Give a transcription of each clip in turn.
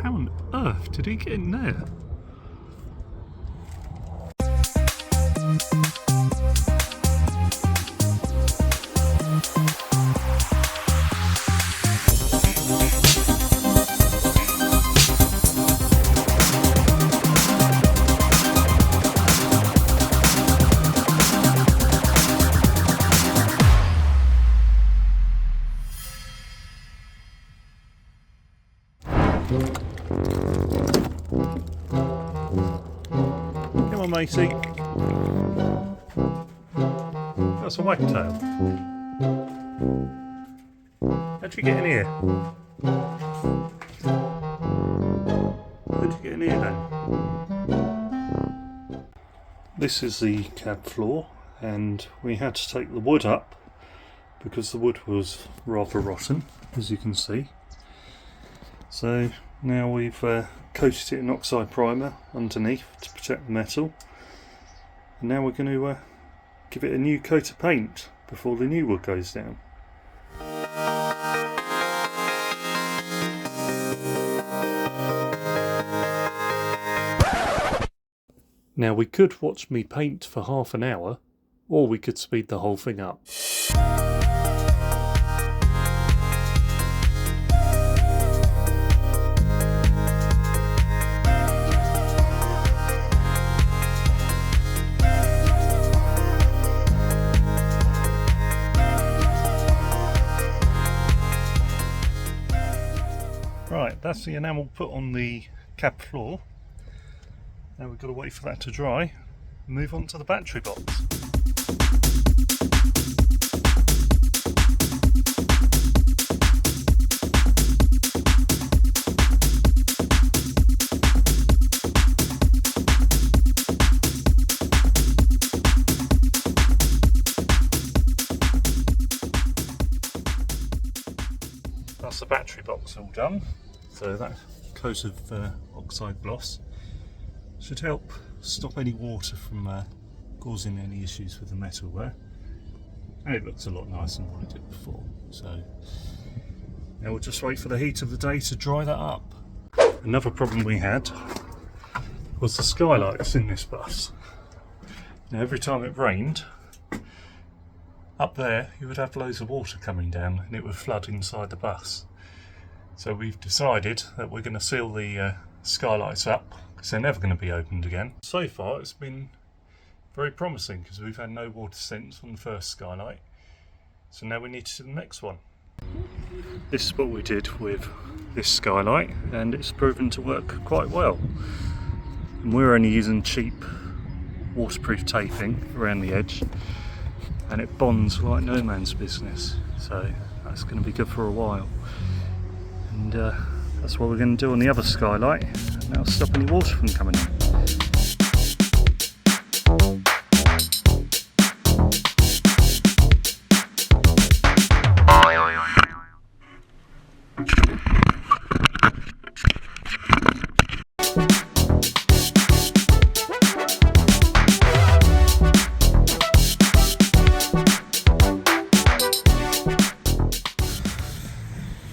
How on earth did he get in there? Come on, Macy. That's a wagtail. How'd you get in here? How'd you get in here then? This is the cab floor, and we had to take the wood up because the wood was rather rotten, as you can see. So now we've coated it in oxide primer underneath to protect the metal, and now we're going to give it a new coat of paint before the new wood goes down. Now we could watch me paint for half an hour, or we could speed the whole thing up. Right, that's the enamel put on the cab floor. Now we've got to wait for that to dry and move on to the battery box. That's the battery box all done. So that coat of oxide gloss should help stop any water from causing any issues with the metalware. And it looks a lot nicer than what it did before. So now we'll just wait for the heat of the day to dry that up. Another problem we had was the skylights in this bus. Now every time it rained, up there you would have loads of water coming down and it would flood inside the bus. So we've decided that we're going to seal the skylights up because they're never going to be opened again. So far it's been very promising because we've had no water since on the first skylight. So now we need to do the next one. This is what we did with this skylight, and it's proven to work quite well. And we're only using cheap waterproof taping around the edge, and it bonds like no man's business. So that's going to be good for a while. And that's what we're going to do on the other skylight, and that'll stop any water from coming in.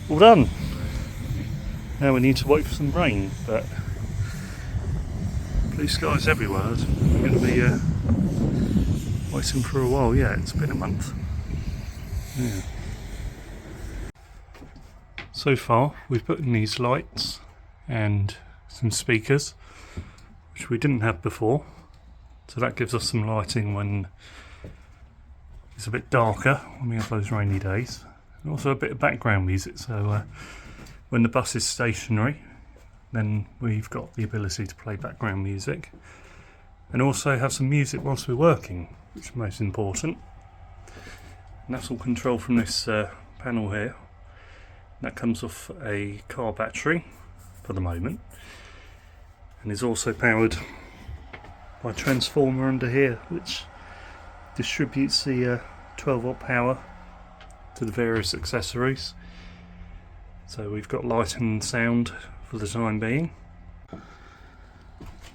All done. Now we need to wait for some rain, but blue skies everywhere. We're going to be waiting for a while. Yeah, it's been a month. Yeah. So far we've put in these lights and some speakers, which we didn't have before. So that gives us some lighting when it's a bit darker, when we have those rainy days. And also a bit of background music, so when the bus is stationary, then we've got the ability to play background music and also have some music whilst we're working, which is most important. And that's all controlled from this panel here. That comes off a car battery for the moment, and is also powered by a transformer under here, which distributes the 12-volt power to the various accessories. So we've got light and sound for the time being.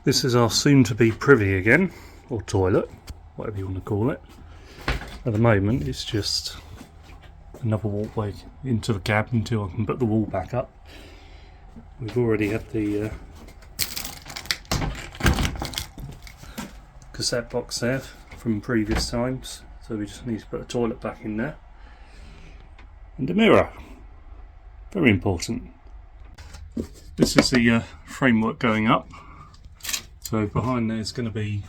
This is our soon-to-be privy again, or toilet, whatever you want to call it. At the moment it's just another walkway into the cab until I can put the wall back up. We've already had the cassette box there from previous times, so we just need to put a toilet back in there. And a mirror. Very important. This is the framework going up. So behind there is going to be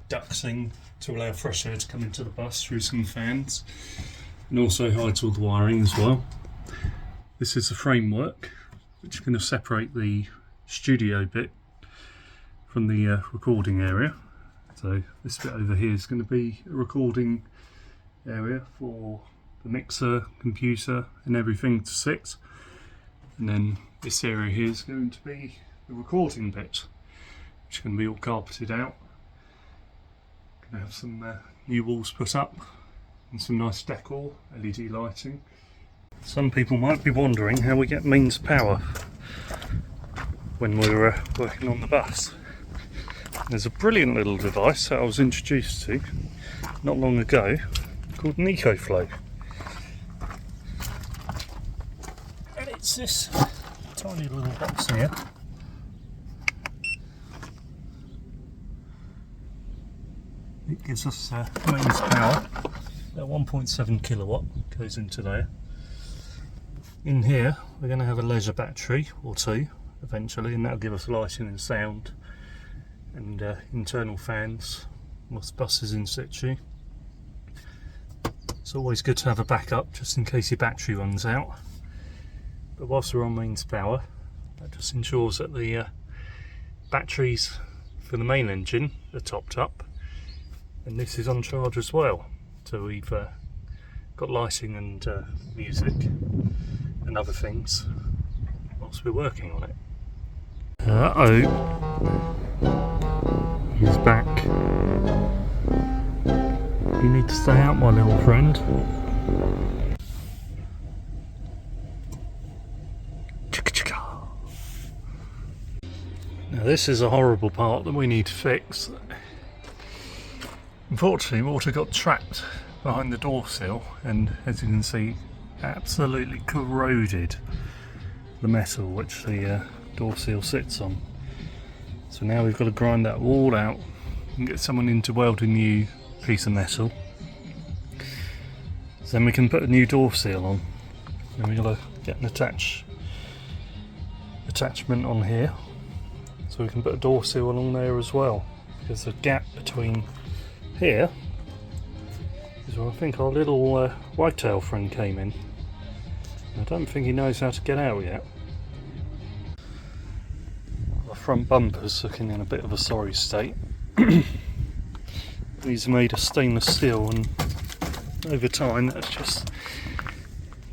ducting to allow fresh air to come into the bus through some fans, and also hide all the wiring as well. This is the framework, which is going to separate the studio bit from the recording area. So this bit over here is going to be a recording area for the mixer, computer and everything to sit. And then this area here is going to be the recording bit, which is going to be all carpeted out. Going to have some new walls put up and some nice decor, LED lighting. Some people might be wondering how we get mains power when we're working on the bus. There's a brilliant little device that I was introduced to not long ago called an EcoFlow. And it's this tiny little box here. It gives us mains power. About 1.7 kilowatt goes into there. In here we're going to have a leisure battery or two eventually, and that'll give us lighting and sound and internal fans with buses in situ. It's always good to have a backup just in case your battery runs out. But whilst we're on mains power, that just ensures that the batteries for the main engine are topped up, and this is on charge as well. So we've got lighting and music and other things whilst we're working on it. He's back. You need to stay out, my little friend. Now this is a horrible part that we need to fix. Unfortunately, water got trapped behind the door sill, and as you can see, absolutely corroded the metal which the door seal sits on. So now we've got to grind that all out and get someone in to weld a new piece of metal. So then we can put a new door seal on. Then we've got to get an attachment on here, so we can put a door seal along there as well, because the gap between here is where I think our little whitetail friend came in. I don't think he knows how to get out yet. The front bumper's looking in a bit of a sorry state. These are made of stainless steel, and over time that's just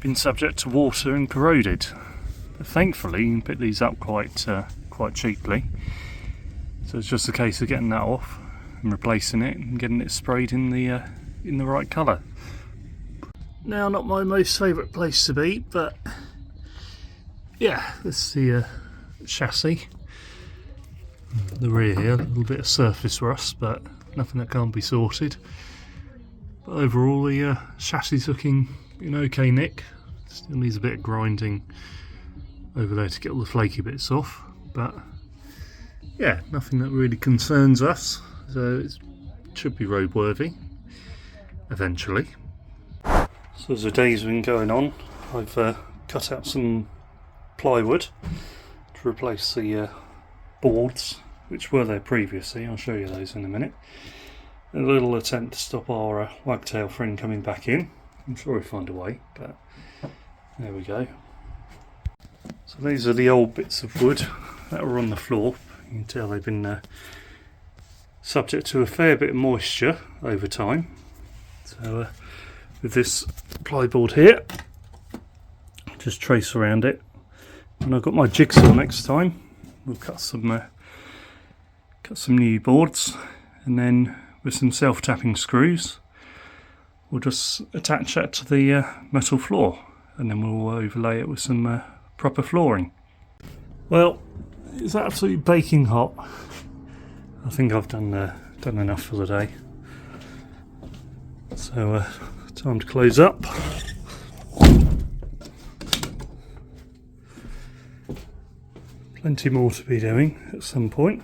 been subject to water and corroded. But thankfully you can pick these up quite cheaply. So it's just a case of getting that off and replacing it and getting it sprayed in the right colour. Now, not my most favourite place to be, but yeah, this is the chassis. The rear here, a little bit of surface rust, but nothing that can't be sorted. But overall the chassis is looking in okay nick. Still needs a bit of grinding over there to get all the flaky bits off, but yeah, nothing that really concerns us, so it should be roadworthy eventually. So as the days have been going on, I've cut out some plywood to replace the boards which were there previously. I'll show you those in a minute. A little attempt to stop our wagtail friend coming back in. I'm sure he'll find a way, but there we go. So these are the old bits of wood that were on the floor. You can tell they've been subject to a fair bit of moisture over time. So with this plyboard here, just trace around it, and I've got my jigsaw next time. We'll cut some new boards, and then with some self-tapping screws we'll just attach that to the metal floor, and then we'll overlay it with some proper flooring. Well, it's absolutely baking hot. I think I've done enough for the day, so time to close up. Plenty more to be doing at some point.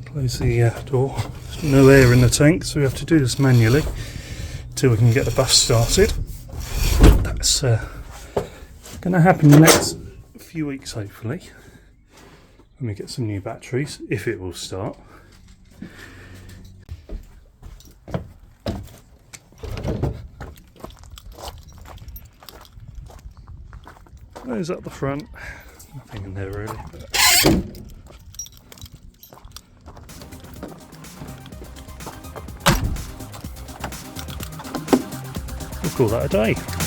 Close the door. There's no air in the tank, so we have to do this manually until we can get the bus started. That's going to happen in the next few weeks, hopefully, when we get some new batteries, if it will start. Those up the front, nothing in there really. We'll call that a day.